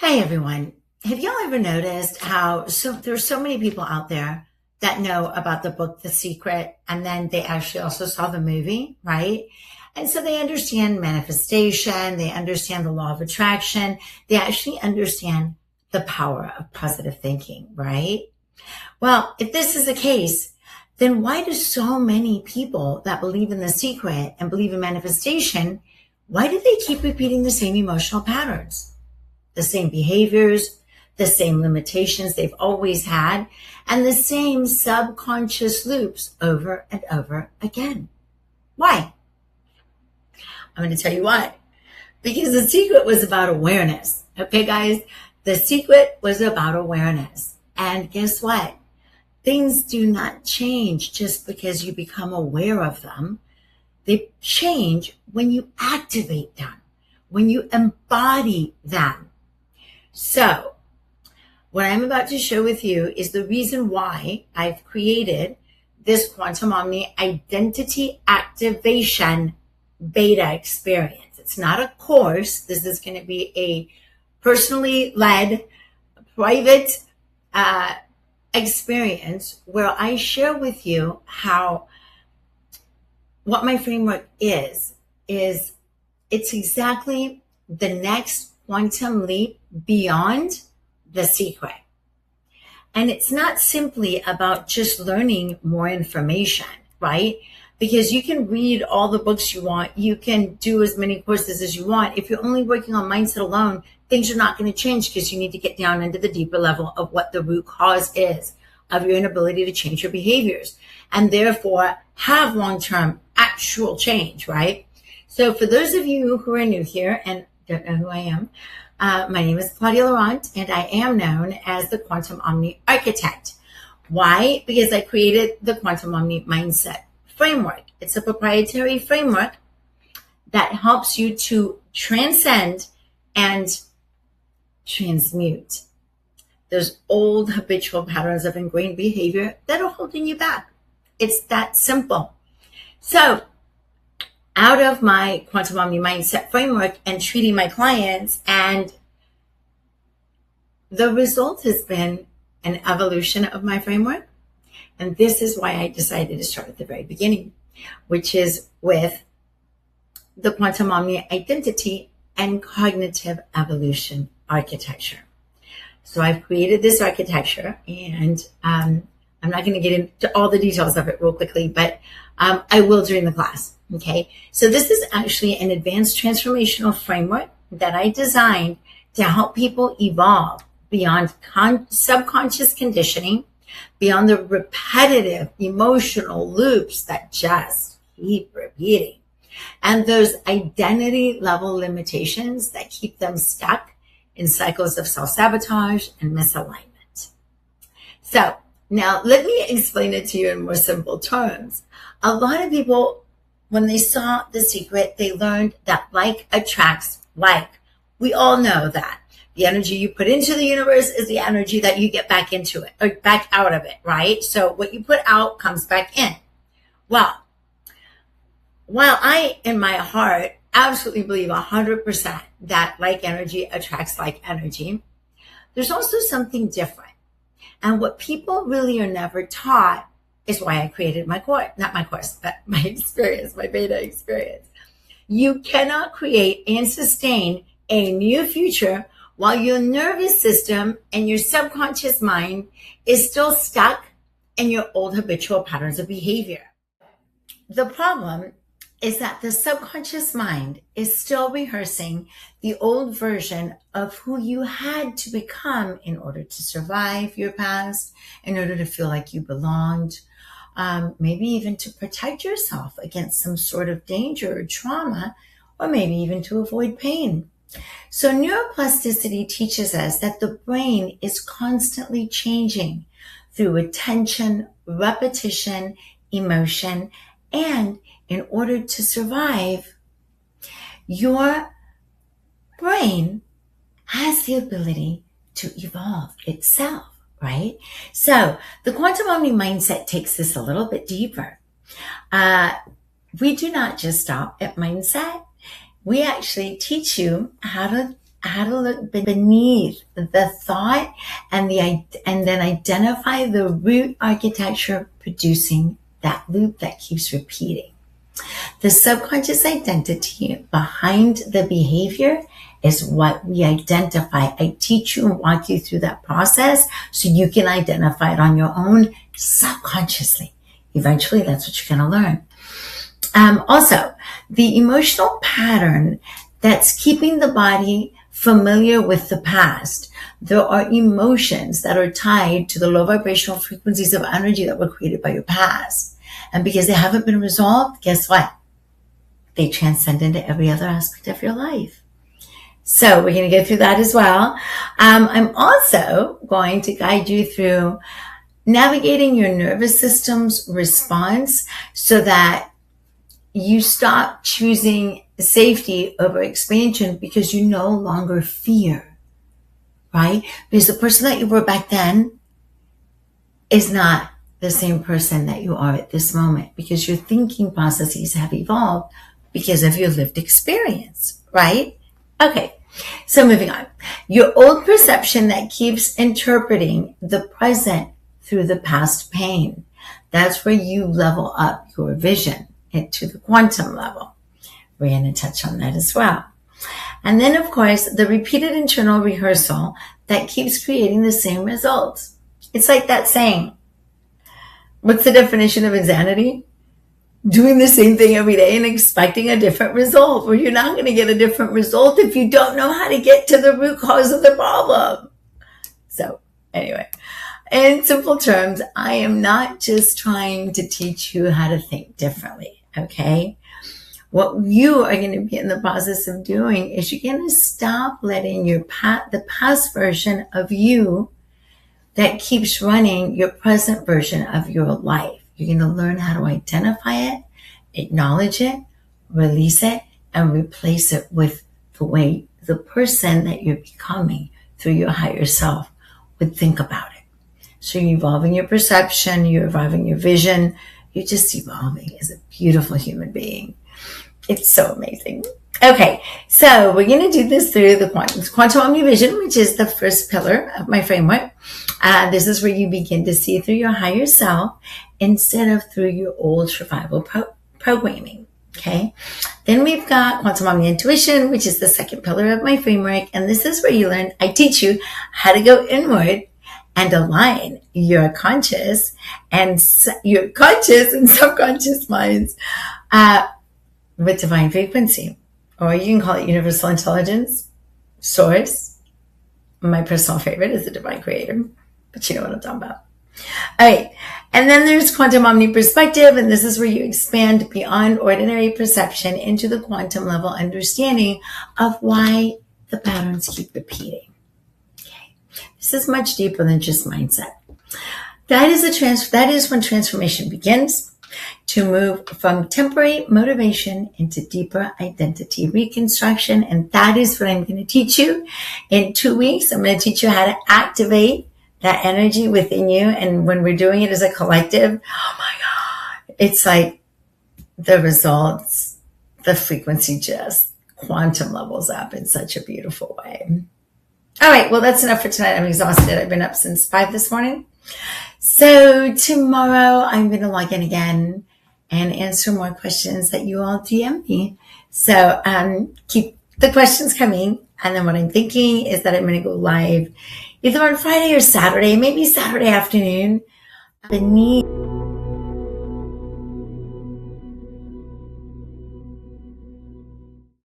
Hey everyone, have y'all ever noticed how there's so many people out there that know about the book The Secret, and then they actually also saw the movie, right? And so they understand manifestation, they understand the law of attraction, they actually understand the power of positive thinking, right? Well, if this is the case, then why do so many people that believe in The Secret and believe in manifestation, why do they keep repeating the same emotional patterns? The same behaviors, the same limitations they've always had, and the same subconscious loops over and over again. Why? I'm going to tell you why. Because The Secret was about awareness. Okay, guys? The Secret was about awareness. And guess what? Things do not change just because you become aware of them. They change when you activate them, when you embody them. So, what I'm about to share with you is the reason why I've created this Quantum Omni Identity Activation beta experience. It's not a course. This is going to be a personally led, private experience where I share with you what my framework is it's exactly the next quantum leap beyond The Secret. And it's not simply about just learning more information, right? Because you can read all the books you want. You can do as many courses as you want. If you're only working on mindset alone, things are not going to change because you need to get down into the deeper level of what the root cause is of your inability to change your behaviors and therefore have long-term actual change, right? So for those of you who are new here and don't know who I am, my name is Claudia Lorant, and I am known as the Quantum Omni Architect. Why? Because I created the Quantum Omni Mindset framework. It's a proprietary framework that helps you to transcend and transmute those old habitual patterns of ingrained behavior that are holding you back. It's that simple. So, out of my Quantum Omni Mindset framework and treating my clients, and the result has been an evolution of my framework. And this is why I decided to start at the very beginning, which is with the Quantum Omni Identity and Cognitive Evolution Architecture. So I've created this architecture, and I'm not going to get into all the details of it real quickly, but I will during the class. Okay, so this is actually an advanced transformational framework that I designed to help people evolve beyond subconscious conditioning, beyond the repetitive emotional loops that just keep repeating, and those identity level limitations that keep them stuck in cycles of self-sabotage and misalignment. So now let me explain it to you in more simple terms. A lot of people, when they saw The Secret, they learned that like attracts like. We all know that. The energy you put into the universe is the energy that you get back into it, or back out of it, right? So what you put out comes back in. Well, while I, in my heart, absolutely believe 100% that like energy attracts like energy, there's also something different. And what people really are never taught is why I created my course, not my course, but my experience, my beta experience. You cannot create and sustain a new future while your nervous system and your subconscious mind is still stuck in your old habitual patterns of behavior. The problem is that the subconscious mind is still rehearsing the old version of who you had to become in order to survive your past, in order to feel like you belonged, maybe even to protect yourself against some sort of danger or trauma, or maybe even to avoid pain. So neuroplasticity teaches us that the brain is constantly changing through attention, repetition, emotion, and in order to survive, your brain has the ability to evolve itself, right? So the Quantum Omni Mindset takes this a little bit deeper. We do not just stop at mindset. We actually teach you how to how to look beneath the thought and then identify the root architecture producing that loop that keeps repeating. The subconscious identity behind the behavior is what we identify. I teach you and walk you through that process so you can identify it on your own subconsciously. Eventually, that's what you're going to learn. Also, the emotional pattern that's keeping the body familiar with the past. There are emotions that are tied to the low vibrational frequencies of energy that were created by your past. And because they haven't been resolved, guess what? They transcend into every other aspect of your life. So we're going to go through that as well. I'm also going to guide you through navigating your nervous system's response so that you stop choosing safety over expansion because you no longer fear, right? Because the person that you were back then is not the same person that you are at this moment because your thinking processes have evolved because of your lived experience, right? Okay, so moving on. Your old perception that keeps interpreting the present through the past pain. That's where you level up your vision into the quantum level. We're going to touch on that as well. And then, of course, the repeated internal rehearsal that keeps creating the same results. It's like that saying, what's the definition of insanity? Doing the same thing every day and expecting a different result. Well, you're not going to get a different result if you don't know how to get to the root cause of the problem. So anyway, in simple terms, I am not just trying to teach you how to think differently, okay? What you are going to be in the process of doing is you're going to stop letting the past version of you that keeps running your present version of your life. You're going to learn how to identify it, acknowledge it, release it, and replace it with the person that you're becoming through your higher self would think about it. So you're evolving your perception, you're evolving your vision, you're just evolving as a beautiful human being. It's so amazing. Okay, so we're going to do this through the Quantum Omni Vision, which is the first pillar of my framework. This is where you begin to see through your higher self instead of through your old survival programming. Okay, then we've got Quantum Omni Intuition, which is the second pillar of my framework. And this is where I teach you how to go inward and align your conscious and subconscious minds with divine frequency, or you can call it universal intelligence, source. My personal favorite is the divine creator, but you know what I'm talking about. All right. And then there's Quantum Omni Perspective, and this is where you expand beyond ordinary perception into the quantum level understanding of why the patterns keep repeating. Okay. This is much deeper than just mindset. That is when transformation begins to move from temporary motivation into deeper identity reconstruction. And that is what I'm going to teach you in 2 weeks. I'm going to teach you how to activate that energy within you. And when we're doing it as a collective, oh my God, it's like the results, the frequency just quantum levels up in such a beautiful way. All right. Well, that's enough for tonight. I'm exhausted. I've been up since 5 this morning. So tomorrow I'm going to log in again and answer more questions that you all DM me. So keep the questions coming. And then what I'm thinking is that I'm going to go live either on Friday or Saturday, maybe Saturday afternoon. Beneath